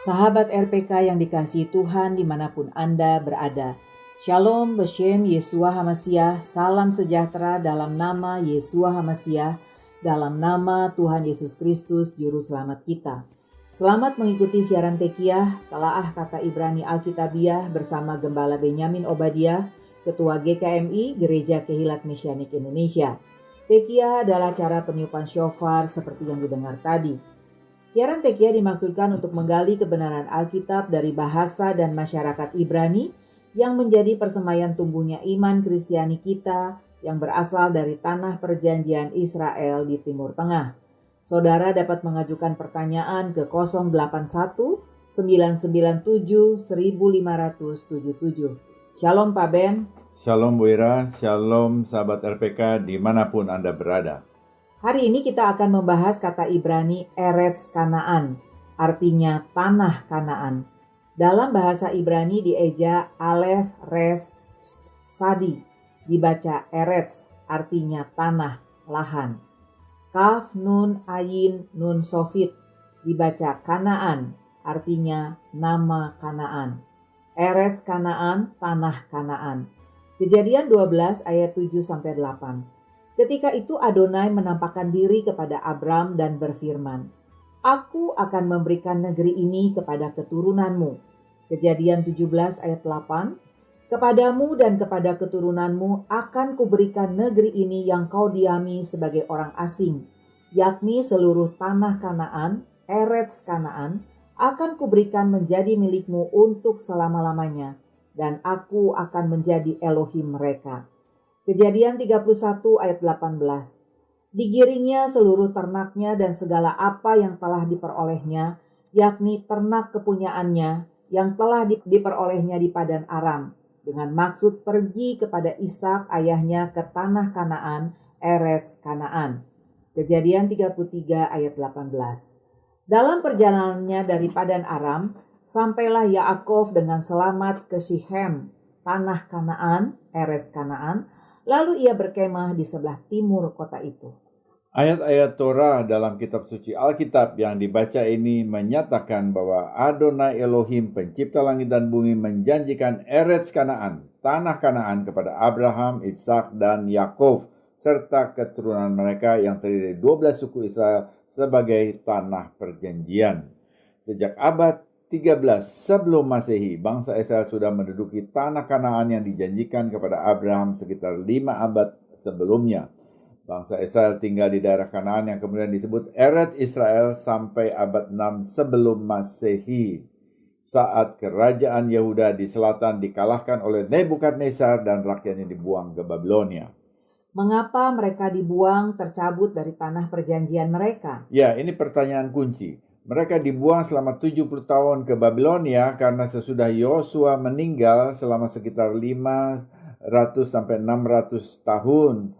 Sahabat RPK yang dikasihi Tuhan dimanapun Anda berada. Shalom Beshem Yeshua HaMashiach, salam sejahtera dalam nama Yeshua HaMashiach, dalam nama Tuhan Yesus Kristus Juru Selamat kita. Selamat mengikuti siaran Tekiyah, Telaah Kata Ibrani Alkitabiah bersama Gembala Benyamin Obadiah, Ketua GKMI Gereja Kehilat Mesianik Indonesia. Tekiyah adalah cara peniupan shofar seperti yang didengar tadi. Siaran Tekiyah dimaksudkan untuk menggali kebenaran Alkitab dari bahasa dan masyarakat Ibrani yang menjadi persemaian tumbuhnya iman Kristiani kita yang berasal dari tanah perjanjian Israel di Timur Tengah. Saudara dapat mengajukan pertanyaan ke 081 997 1577. Shalom Pak Ben. Shalom Bu Ira, shalom sahabat RPK dimanapun Anda berada. Hari ini kita akan membahas kata Ibrani Eretz Kanaan, artinya tanah Kanaan. Dalam bahasa Ibrani dieja Alef, Res, Sadi, dibaca Eretz, artinya tanah, lahan. Kaf, Nun, Ayin, Nun, Sofit, dibaca Kanaan, artinya nama Kanaan. Eretz Kanaan, tanah Kanaan. Kejadian 12 ayat 7-8. Ketika itu Adonai menampakkan diri kepada Abram dan berfirman, "Aku akan memberikan negeri ini kepada keturunanmu." Kejadian 17 ayat 8. "Kepadamu dan kepada keturunanmu akan kuberikan negeri ini yang kau diami sebagai orang asing, yakni seluruh tanah Kanaan, Eretz Kanaan, akan kuberikan menjadi milikmu untuk selama-lamanya, dan aku akan menjadi Elohim mereka." Kejadian 31 ayat 18. "Digiringnya seluruh ternaknya dan segala apa yang telah diperolehnya, yakni ternak kepunyaannya yang telah diperolehnya di Padan Aram, dengan maksud pergi kepada Ishak ayahnya ke tanah Kanaan, Eretz Kanaan." Kejadian 33 ayat 18. Dalam perjalanannya dari Padan Aram, sampailah Yaakov dengan selamat ke Sichem, tanah Kanaan, Eretz Kanaan. Lalu ia berkemah di sebelah timur kota itu. Ayat-ayat Torah dalam kitab suci Alkitab yang dibaca ini menyatakan bahwa Adonai Elohim pencipta langit dan bumi menjanjikan Eretz Kanaan, tanah Kanaan kepada Abraham, Ishak, dan Yakov serta keturunan mereka yang terdiri dari 12 suku Israel sebagai tanah perjanjian. Sejak abad 13 sebelum Masehi, bangsa Israel sudah menduduki tanah Kanaan yang dijanjikan kepada Abraham sekitar 5 abad sebelumnya. Bangsa Israel tinggal di daerah Kanaan yang kemudian disebut Eretz Israel sampai abad 6 sebelum Masehi, saat kerajaan Yehuda di selatan dikalahkan oleh Nebukadnezar dan rakyatnya dibuang ke Babilonia. Mengapa mereka dibuang tercabut dari tanah perjanjian mereka? Ya, ini pertanyaan kunci. Mereka dibuang selama 70 tahun ke Babilonia karena sesudah Yosua meninggal selama sekitar 500-600 tahun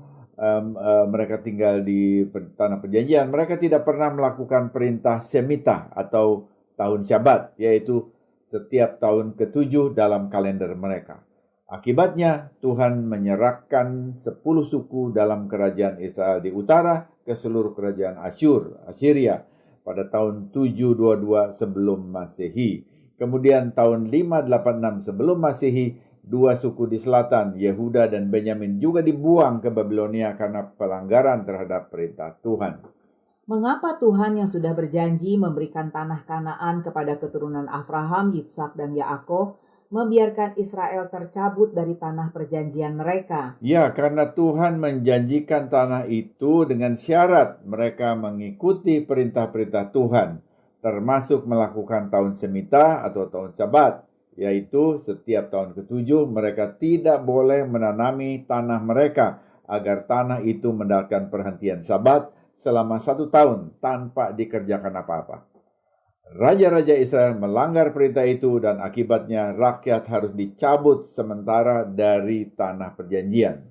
mereka tinggal di tanah perjanjian. Mereka tidak pernah melakukan perintah Shemitah atau tahun Syabat, yaitu setiap tahun ke-7 dalam kalender mereka. Akibatnya Tuhan menyerahkan 10 suku dalam kerajaan Israel di utara ke seluruh kerajaan Assyria pada tahun 722 sebelum Masehi. Kemudian tahun 586 sebelum Masehi, 2 suku di selatan, Yehuda dan Benyamin, juga dibuang ke Babilonia karena pelanggaran terhadap perintah Tuhan. Mengapa Tuhan yang sudah berjanji memberikan tanah Kanaan kepada keturunan Abraham, Yitzhak, dan Yaakov membiarkan Israel tercabut dari tanah perjanjian mereka? Ya, karena Tuhan menjanjikan tanah itu dengan syarat mereka mengikuti perintah-perintah Tuhan, termasuk melakukan tahun Shemitah atau tahun Sabat, yaitu setiap tahun ke-7 mereka tidak boleh menanami tanah mereka agar tanah itu mendapatkan perhentian Sabat selama 1 tahun tanpa dikerjakan apa-apa. Raja-raja Israel melanggar perintah itu dan akibatnya rakyat harus dicabut sementara dari tanah perjanjian.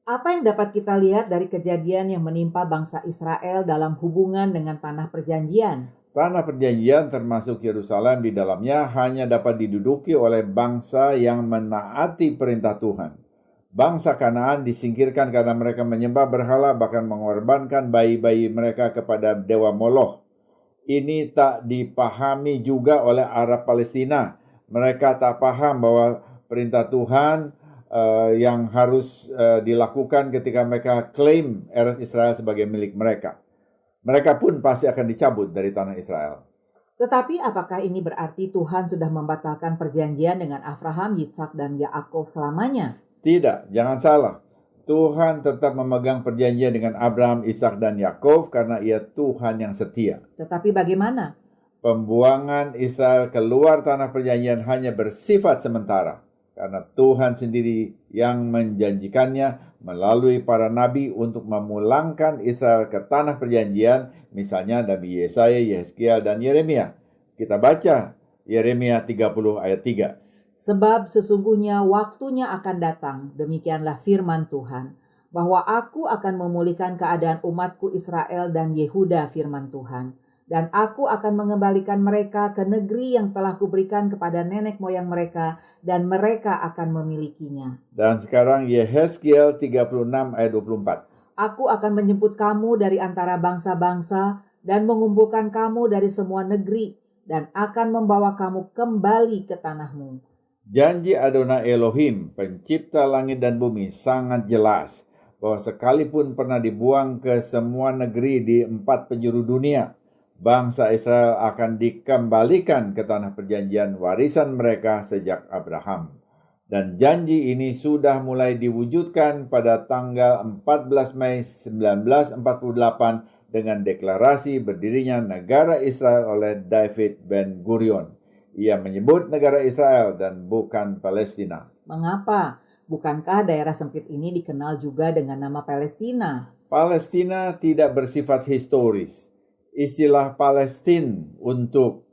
Apa yang dapat kita lihat dari kejadian yang menimpa bangsa Israel dalam hubungan dengan tanah perjanjian? Tanah perjanjian termasuk Yerusalem di dalamnya hanya dapat diduduki oleh bangsa yang menaati perintah Tuhan. Bangsa Kanaan disingkirkan karena mereka menyembah berhala, bahkan mengorbankan bayi-bayi mereka kepada dewa Moloch. ini tak dipahami juga oleh Arab Palestina. Mereka tak paham bahwa perintah Tuhan yang harus dilakukan ketika mereka klaim Eretz Israel sebagai milik mereka. Mereka pun pasti akan dicabut dari tanah Israel. Tetapi apakah ini berarti Tuhan sudah membatalkan perjanjian dengan Abraham, Ishak, dan Yakub selamanya? Tidak, jangan salah. Tuhan tetap memegang perjanjian dengan Abraham, Ishak, dan Yakub karena Ia Tuhan yang setia. Tetapi bagaimana? Pembuangan Israel keluar tanah perjanjian hanya bersifat sementara karena Tuhan sendiri yang menjanjikannya melalui para nabi untuk memulangkan Israel ke tanah perjanjian, misalnya Nabi Yesaya, Yehezkiel, dan Yeremia. Kita baca Yeremia 30 ayat 3. Sebab sesungguhnya waktunya akan datang, demikianlah firman Tuhan, bahwa aku akan memulihkan keadaan umatku Israel dan Yehuda, firman Tuhan. Dan aku akan mengembalikan mereka ke negeri yang telah kuberikan kepada nenek moyang mereka, dan mereka akan memilikinya. Dan sekarang Yehezkiel 36 ayat 24. Aku akan menjemput kamu dari antara bangsa-bangsa dan mengumpulkan kamu dari semua negeri, dan akan membawa kamu kembali ke tanahmu. Janji Adonai Elohim, pencipta langit dan bumi, sangat jelas bahwa sekalipun pernah dibuang ke semua negeri di 4 penjuru dunia, bangsa Israel akan dikembalikan ke tanah perjanjian warisan mereka sejak Abraham. Dan janji ini sudah mulai diwujudkan pada tanggal 14 Mei 1948 dengan deklarasi berdirinya negara Israel oleh David Ben-Gurion. Ia menyebut negara Israel dan bukan Palestina. Mengapa? Bukankah daerah sempit ini dikenal juga dengan nama Palestina? Palestina tidak bersifat historis. Istilah Palestin untuk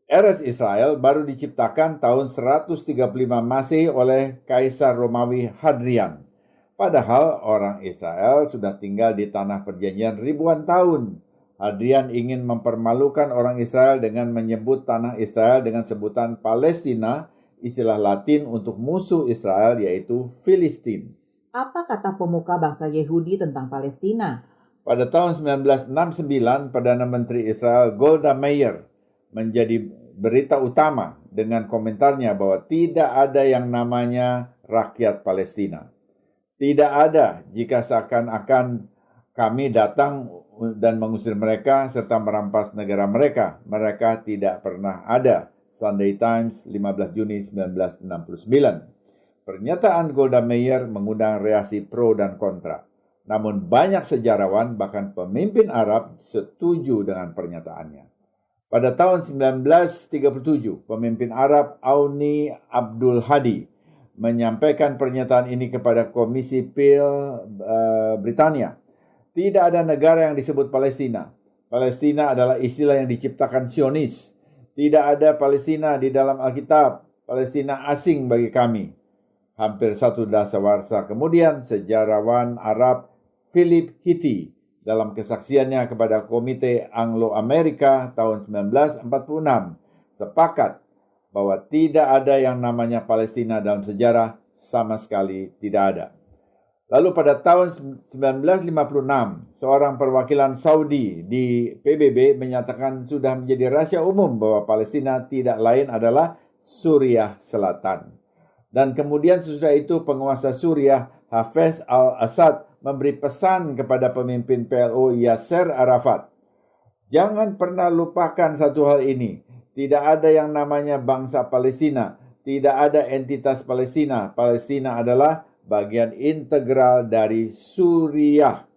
Eretz Israel baru diciptakan tahun 135 Masehi oleh Kaisar Romawi Hadrian. Padahal orang Israel sudah tinggal di tanah perjanjian ribuan tahun. Hadrian ingin mempermalukan orang Israel dengan menyebut tanah Israel dengan sebutan Palestina, istilah Latin untuk musuh Israel yaitu Filistin. Apa kata pemuka bangsa Yehudi tentang Palestina? Pada tahun 1969, Perdana Menteri Israel Golda Meir menjadi berita utama dengan komentarnya bahwa tidak ada yang namanya rakyat Palestina. Tidak ada jika seakan-akan kami datang dan mengusir mereka serta merampas negara mereka. Mereka tidak pernah ada. Sunday Times, 15 Juni 1969. Pernyataan Golda Meir mengundang reaksi pro dan kontra. Namun banyak sejarawan, bahkan pemimpin Arab, setuju dengan pernyataannya. Pada tahun 1937, pemimpin Arab Auni Abdul Hadi menyampaikan pernyataan ini kepada Komisi Pil Britania. Tidak ada negara yang disebut Palestina. Palestina adalah istilah yang diciptakan Zionis. Tidak ada Palestina di dalam Alkitab. Palestina asing bagi kami. Hampir satu dasawarsa kemudian, sejarawan Arab Philip Hitti dalam kesaksiannya kepada Komite Anglo-Amerika tahun 1946 sepakat bahwa tidak ada yang namanya Palestina dalam sejarah, sama sekali tidak ada. Lalu pada tahun 1956, seorang perwakilan Saudi di PBB menyatakan sudah menjadi rahasia umum bahwa Palestina tidak lain adalah Suriah Selatan. Dan kemudian sesudah itu penguasa Suriah Hafez al-Assad memberi pesan kepada pemimpin PLO Yasser Arafat. Jangan pernah lupakan satu hal ini. Tidak ada yang namanya bangsa Palestina. Tidak ada entitas Palestina. Palestina adalah bagian integral dari Suriah.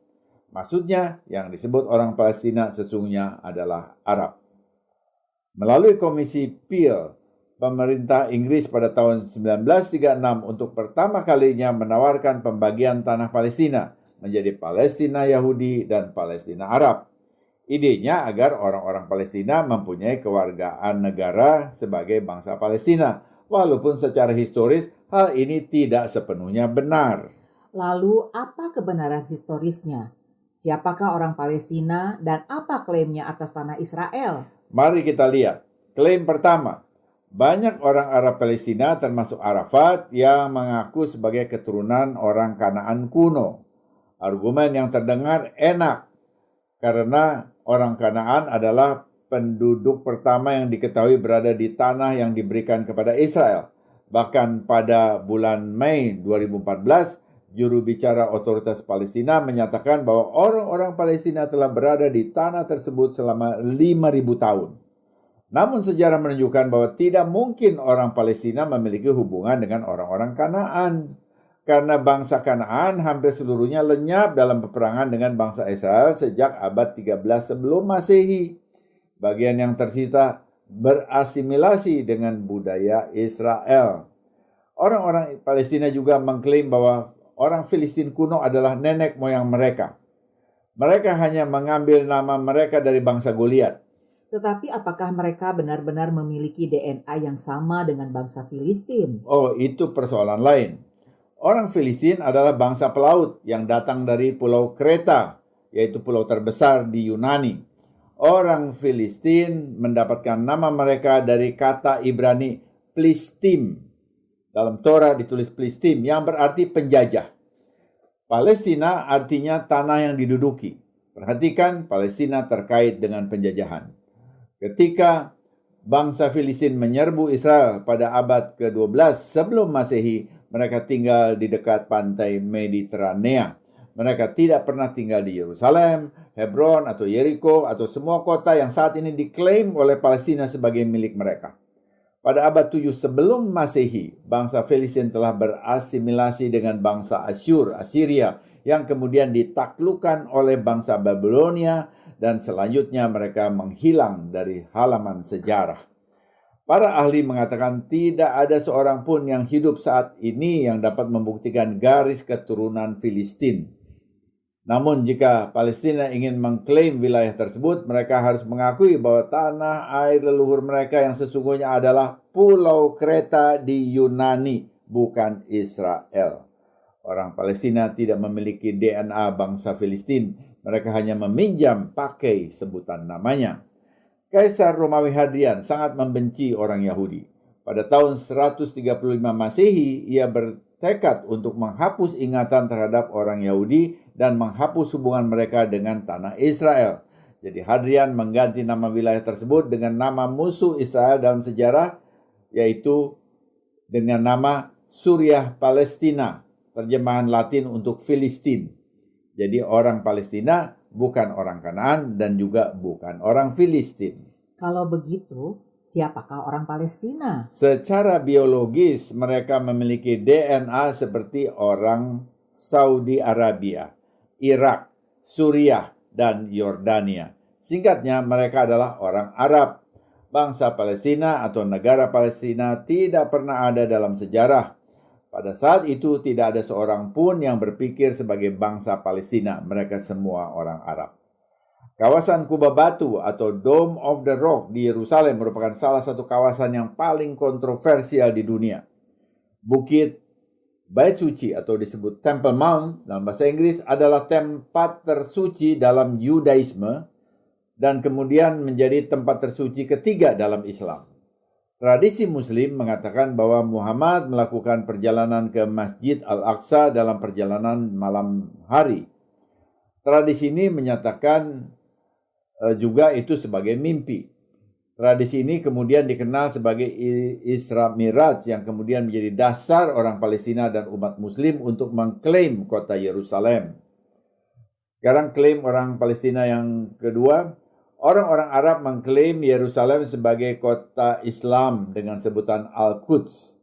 Maksudnya yang disebut orang Palestina sesungguhnya adalah Arab. Melalui Komisi Peel, pemerintah Inggris pada tahun 1936 untuk pertama kalinya menawarkan pembagian tanah Palestina menjadi Palestina Yahudi dan Palestina Arab. Idenya agar orang-orang Palestina mempunyai kewargaan negara sebagai bangsa Palestina. Walaupun secara historis hal ini tidak sepenuhnya benar. Lalu apa kebenaran historisnya? Siapakah orang Palestina dan apa klaimnya atas tanah Israel? Mari kita lihat. Klaim pertama, banyak orang Arab Palestina termasuk Arafat yang mengaku sebagai keturunan orang Kanaan kuno. Argumen yang terdengar enak karena orang Kanaan adalah penduduk pertama yang diketahui berada di tanah yang diberikan kepada Israel. Bahkan pada bulan Mei 2014, juru bicara otoritas Palestina menyatakan bahwa orang-orang Palestina telah berada di tanah tersebut selama 5.000 tahun. Namun sejarah menunjukkan bahwa tidak mungkin orang Palestina memiliki hubungan dengan orang-orang Kanaan, karena bangsa Kanaan hampir seluruhnya lenyap dalam peperangan dengan bangsa Israel sejak abad 13 sebelum Masehi. Bagian yang tersisa berasimilasi dengan budaya Israel. Orang-orang Palestina juga mengklaim bahwa orang Filistin kuno adalah nenek moyang mereka. Mereka hanya mengambil nama mereka dari bangsa Goliat. Tetapi apakah mereka benar-benar memiliki DNA yang sama dengan bangsa Filistin? Oh, itu persoalan lain. Orang Filistin adalah bangsa pelaut yang datang dari pulau Kreta, yaitu pulau terbesar di Yunani. Orang Filistin mendapatkan nama mereka dari kata Ibrani Plistim. Dalam Torah ditulis Plistim yang berarti penjajah. Palestina artinya tanah yang diduduki. Perhatikan, Palestina terkait dengan penjajahan. Ketika bangsa Filistin menyerbu Israel pada abad ke-12 sebelum Masehi, mereka tinggal di dekat pantai Mediterania. Mereka tidak pernah tinggal di Yerusalem, Hebron, atau Yeriko, atau semua kota yang saat ini diklaim oleh Palestina sebagai milik mereka. Pada abad 7 sebelum Masehi, bangsa Filistin telah berasimilasi dengan bangsa Assyria, yang kemudian ditaklukkan oleh bangsa Babilonia, dan selanjutnya mereka menghilang dari halaman sejarah. Para ahli mengatakan tidak ada seorang pun yang hidup saat ini yang dapat membuktikan garis keturunan Filistin. Namun jika Palestina ingin mengklaim wilayah tersebut, mereka harus mengakui bahwa tanah air leluhur mereka yang sesungguhnya adalah Pulau Kreta di Yunani, bukan Israel. Orang Palestina tidak memiliki DNA bangsa Filistin. Mereka hanya meminjam pakai sebutan namanya. Kaisar Romawi Hadrian sangat membenci orang Yahudi. Pada tahun 135 Masehi, ia bertekad untuk menghapus ingatan terhadap orang Yahudi dan menghapus hubungan mereka dengan tanah Israel. Jadi Hadrian mengganti nama wilayah tersebut dengan nama musuh Israel dalam sejarah, yaitu dengan nama Suriah Palestina, terjemahan Latin untuk Filistin. Jadi orang Palestina bukan orang Kanaan dan juga bukan orang Filistin. Kalau begitu, siapakah orang Palestina? Secara biologis mereka memiliki DNA seperti orang Saudi Arabia, Irak, Suriah, dan Yordania. Singkatnya, mereka adalah orang Arab. Bangsa Palestina atau negara Palestina tidak pernah ada dalam sejarah. Pada saat itu tidak ada seorang pun yang berpikir sebagai bangsa Palestina. Mereka semua orang Arab. Kawasan Kubah Batu atau Dome of the Rock di Yerusalem merupakan salah satu kawasan yang paling kontroversial di dunia. Bukit Bait Suci atau disebut Temple Mount dalam bahasa Inggris adalah tempat tersuci dalam Yudaisme dan kemudian menjadi tempat tersuci ketiga dalam Islam. Tradisi Muslim mengatakan bahwa Muhammad melakukan perjalanan ke Masjid Al-Aqsa dalam perjalanan malam hari. Tradisi ini menyatakan juga itu sebagai mimpi. Tradisi ini kemudian dikenal sebagai Isra Miraj yang kemudian menjadi dasar orang Palestina dan umat Muslim untuk mengklaim kota Yerusalem. Sekarang klaim orang Palestina yang kedua. Orang-orang Arab mengklaim Yerusalem sebagai kota Islam dengan sebutan Al-Quds.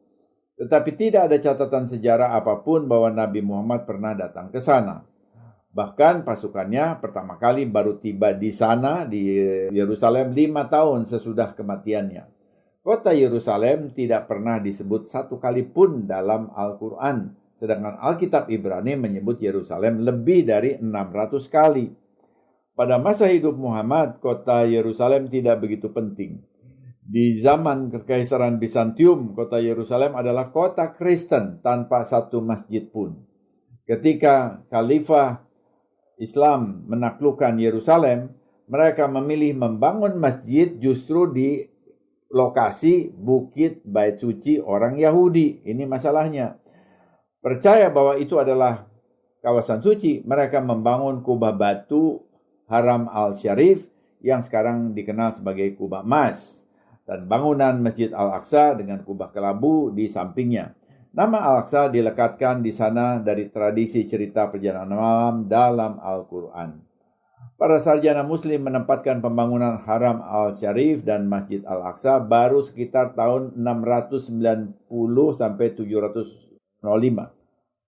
Tetapi tidak ada catatan sejarah apapun bahwa Nabi Muhammad pernah datang ke sana. Bahkan pasukannya pertama kali baru tiba di sana, di Yerusalem 5 tahun sesudah kematiannya. Kota Yerusalem tidak pernah disebut satu kali pun dalam Al-Quran. Sedangkan Alkitab Ibrani menyebut Yerusalem lebih dari 600 kali. Pada masa hidup Muhammad, kota Yerusalem tidak begitu penting. Di zaman Kekaisaran Bizantium, kota Yerusalem adalah kota Kristen tanpa satu masjid pun. Ketika Khalifah Islam menaklukkan Yerusalem, mereka memilih membangun masjid justru di lokasi Bukit Bait Suci orang Yahudi. Ini masalahnya. Percaya bahwa itu adalah kawasan suci, mereka membangun kubah batu Haram al-Syarif yang sekarang dikenal sebagai Kubah Emas, dan bangunan Masjid Al-Aqsa dengan kubah kelabu di sampingnya. Nama Al-Aqsa dilekatkan di sana dari tradisi cerita perjalanan malam dalam Al-Quran. Para sarjana muslim menempatkan pembangunan Haram Al-Syarif dan Masjid Al-Aqsa baru sekitar tahun 690 sampai 705.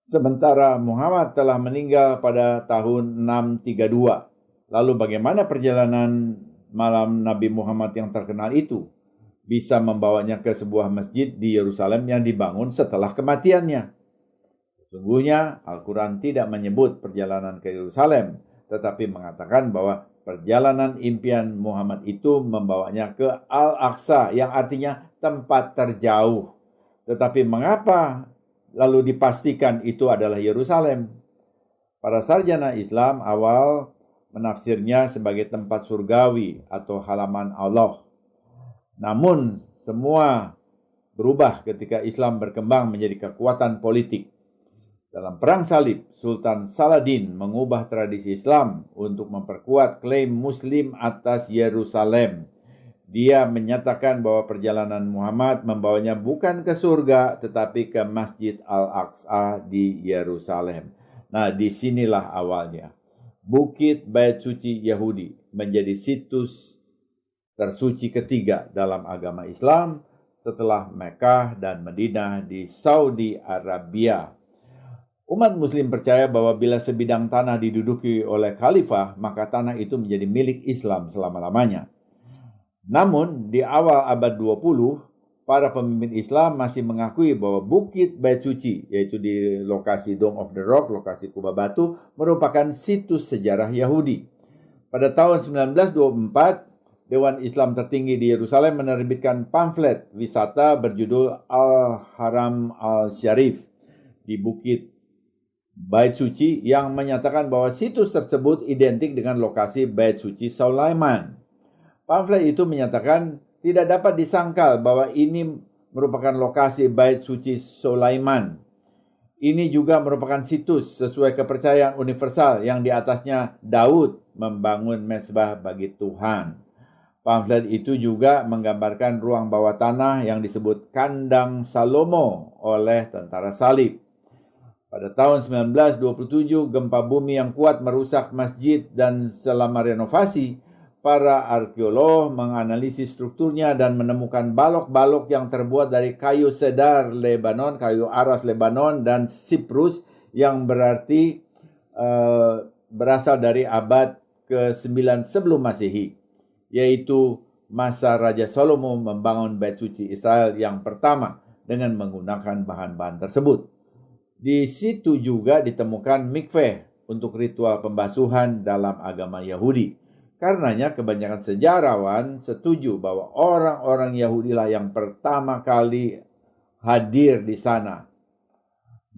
Sementara Muhammad telah meninggal pada tahun 632. Lalu bagaimana perjalanan malam Nabi Muhammad yang terkenal itu bisa membawanya ke sebuah masjid di Yerusalem yang dibangun setelah kematiannya? Sesungguhnya Al-Quran tidak menyebut perjalanan ke Yerusalem, tetapi mengatakan bahwa perjalanan impian Muhammad itu membawanya ke Al-Aqsa, yang artinya tempat terjauh. Tetapi mengapa lalu dipastikan itu adalah Yerusalem? Para sarjana Islam awal menafsirnya sebagai tempat surgawi atau halaman Allah. Namun semua berubah ketika Islam berkembang menjadi kekuatan politik. Dalam Perang Salib, Sultan Saladin mengubah tradisi Islam untuk memperkuat klaim Muslim atas Yerusalem. Dia menyatakan bahwa perjalanan Muhammad membawanya bukan ke surga, tetapi ke Masjid Al-Aqsa di Yerusalem. Nah, disinilah awalnya. Bukit Bait Suci Yahudi menjadi situs tersuci ketiga dalam agama Islam setelah Mekah dan Madinah di Saudi Arabia. Umat muslim percaya bahwa bila sebidang tanah diduduki oleh khalifah, maka tanah itu menjadi milik Islam selama-lamanya. Namun, di awal abad 20, para pemimpin Islam masih mengakui bahwa Bukit Bait Suci, yaitu di lokasi Dome of the Rock, lokasi Kubah Batu, merupakan situs sejarah Yahudi. Pada tahun 1924, Dewan Islam tertinggi di Yerusalem menerbitkan pamflet wisata berjudul Al-Haram Al-Syarif di Bukit Bait Suci, yang menyatakan bahwa situs tersebut identik dengan lokasi Bait Suci Sulaiman. Pamflet itu menyatakan tidak dapat disangkal bahwa ini merupakan lokasi Bait Suci Sulaiman. Ini juga merupakan situs sesuai kepercayaan universal yang di atasnya Daud membangun mezbah bagi Tuhan. Pamflet itu juga menggambarkan ruang bawah tanah yang disebut Kandang Salomo oleh tentara salib. Pada tahun 1927, gempa bumi yang kuat merusak masjid, dan selama renovasi, para arkeolog menganalisis strukturnya dan menemukan balok-balok yang terbuat dari kayu cedar Lebanon, kayu aras Lebanon, dan Siprus, yang berarti berasal dari abad ke-9 sebelum Masehi, yaitu masa Raja Salomo membangun Bait Suci Israel yang pertama dengan menggunakan bahan-bahan tersebut. Di situ juga ditemukan mikveh untuk ritual pembasuhan dalam agama Yahudi. Karenanya kebanyakan sejarawan setuju bahwa orang-orang Yahudilah yang pertama kali hadir di sana.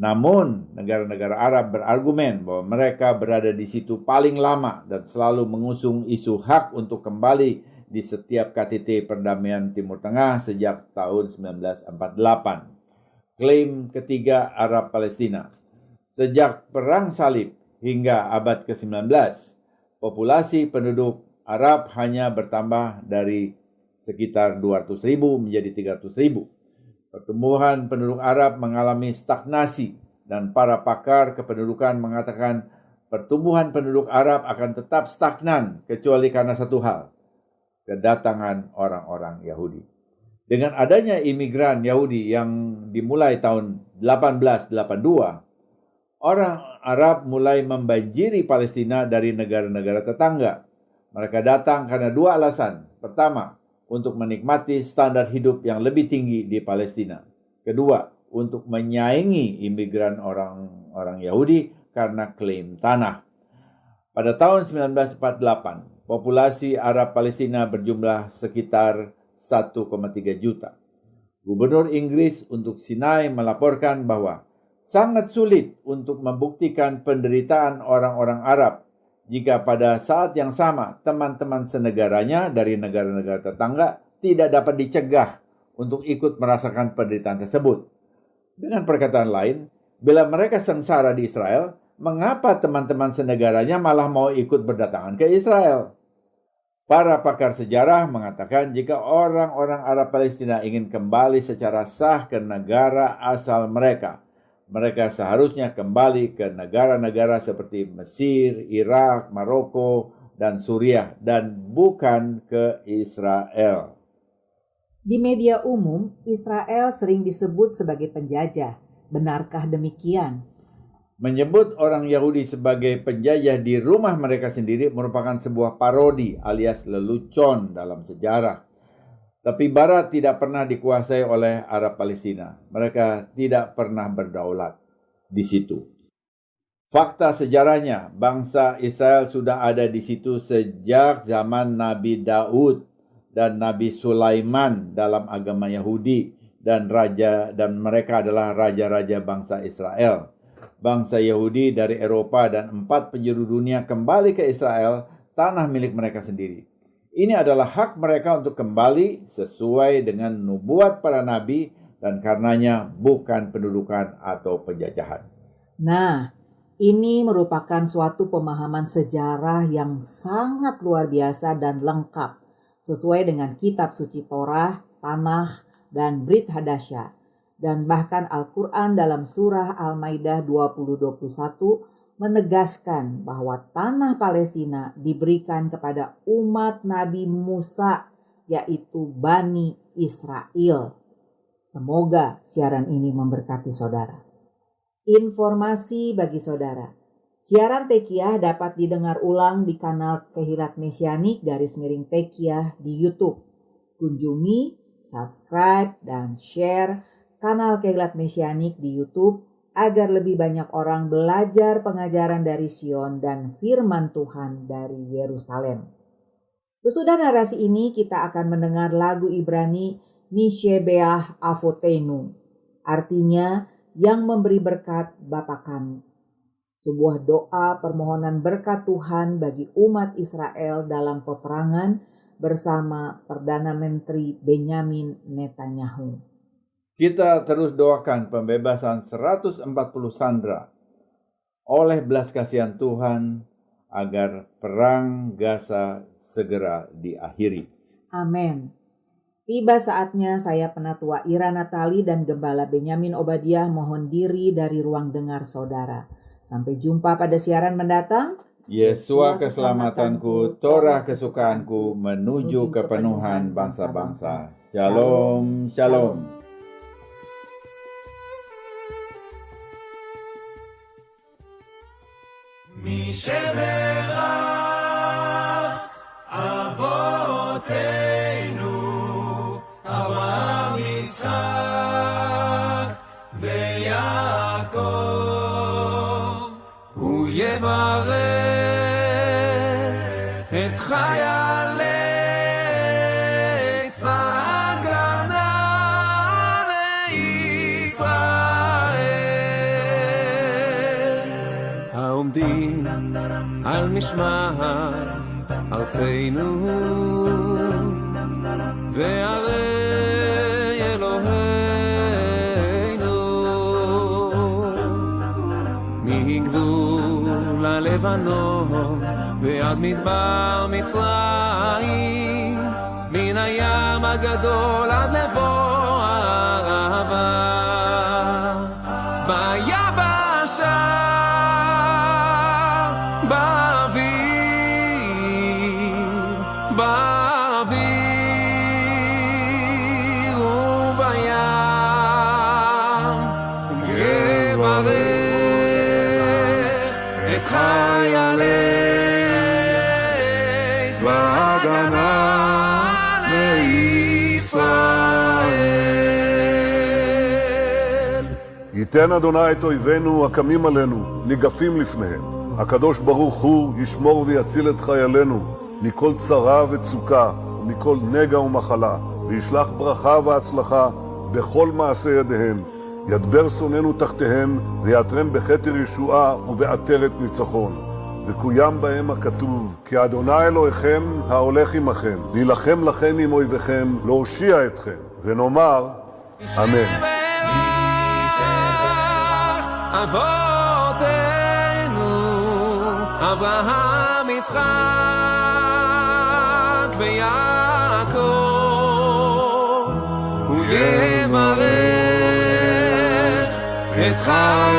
Namun, negara-negara Arab berargumen bahwa mereka berada di situ paling lama dan selalu mengusung isu hak untuk kembali di setiap KTT perdamaian Timur Tengah sejak tahun 1948. Klaim ketiga Arab Palestina. Sejak Perang Salib hingga abad ke-19, populasi penduduk Arab hanya bertambah dari sekitar 200.000 menjadi 300.000. Pertumbuhan penduduk Arab mengalami stagnasi, dan para pakar kependudukan mengatakan pertumbuhan penduduk Arab akan tetap stagnan kecuali karena satu hal: kedatangan orang-orang Yahudi. Dengan adanya imigran Yahudi yang dimulai tahun 1882, orang Arab mulai membanjiri Palestina dari negara-negara tetangga. Mereka datang karena dua alasan. Pertama, untuk menikmati standar hidup yang lebih tinggi di Palestina. Kedua, untuk menyaingi imigran orang Yahudi karena klaim tanah. Pada tahun 1948, populasi Arab Palestina berjumlah sekitar 1,3 juta. Gubernur Inggris untuk Sinai melaporkan bahwa sangat sulit untuk membuktikan penderitaan orang-orang Arab jika pada saat yang sama teman-teman senegaranya dari negara-negara tetangga tidak dapat dicegah untuk ikut merasakan penderitaan tersebut. Dengan perkataan lain, bila mereka sengsara di Israel, mengapa teman-teman senegaranya malah mau ikut berdatangan ke Israel? Para pakar sejarah mengatakan jika orang-orang Arab Palestina ingin kembali secara sah ke negara asal mereka, mereka seharusnya kembali ke negara-negara seperti Mesir, Irak, Maroko, dan Suriah, dan bukan ke Israel. Di media umum, Israel sering disebut sebagai penjajah. Benarkah demikian? Menyebut orang Yahudi sebagai penjajah di rumah mereka sendiri merupakan sebuah parodi alias lelucon dalam sejarah. Tapi Barat tidak pernah dikuasai oleh Arab Palestina. Mereka tidak pernah berdaulat di situ. Fakta sejarahnya, bangsa Israel sudah ada di situ sejak zaman Nabi Daud dan Nabi Sulaiman dalam agama Yahudi, dan mereka adalah raja-raja bangsa Israel. Bangsa Yahudi dari Eropa dan 4 penjuru dunia kembali ke Israel, tanah milik mereka sendiri. Ini adalah hak mereka untuk kembali sesuai dengan nubuat para nabi, dan karenanya bukan pendudukan atau penjajahan. Nah, ini merupakan suatu pemahaman sejarah yang sangat luar biasa dan lengkap, sesuai dengan kitab suci Torah, Tanakh, dan Brit Hadasyah. Dan bahkan Al-Quran dalam surah Al-Maidah 20:21 menegaskan bahwa tanah Palestina diberikan kepada umat Nabi Musa, yaitu Bani Israel. Semoga siaran ini memberkati saudara. Informasi bagi saudara. Siaran Tekiyah dapat didengar ulang di kanal Kehilat Mesianik _Tekiyah di YouTube. Kunjungi, subscribe, dan share kanal Kehilat Mesianik di YouTube agar lebih banyak orang belajar pengajaran dari Sion dan firman Tuhan dari Yerusalem. Sesudah narasi ini kita akan mendengar lagu Ibrani Mishebeah Avotenu, artinya yang memberi berkat Bapa kami. Sebuah doa permohonan berkat Tuhan bagi umat Israel dalam peperangan bersama Perdana Menteri Benyamin Netanyahu. Kita terus doakan pembebasan 140 sandera oleh belas kasihan Tuhan agar perang Gaza segera diakhiri. Amin. Tiba saatnya saya Penatua Ira Natali dan Gembala Benyamin Obadiah mohon diri dari ruang dengar saudara. Sampai jumpa pada siaran mendatang. Yesua keselamatanku, Torah kesukaanku, menuju kepenuhan bangsa-bangsa. Shalom, shalom. משברך אבותינו אברהם יצחק ויעקב הוא יברך את חיילי צבא ההגנה לישראל העומדים על משמר ארצנו וערי אלוהינו מגבול הלבנון ועד מדבר מצרים, מן הים הגדול עד לבוא הערבה ביבשה ייתן אדוני את אויבינו הקמים עלינו, ניגפים לפניהם. הקדוש ברוך הוא ישמור ויציל את חיילינו מכל צרה וצוקה ומכל נגע ומחלה, וישלח ברכה והצלחה בכל מעשה ידיהם. ידבר שונאינו תחתיהם ויעטרם בכתר ישועה ובעטרת ניצחון. וקוים בהם הכתוב, כי אדוני אלוהיכם ההולך עמכם, להילחם לכם עם אויביכם, להושיע אתכם. ונאמר אמן. אבותינו אברהם יצחק ביעקב, הוא יברך את חי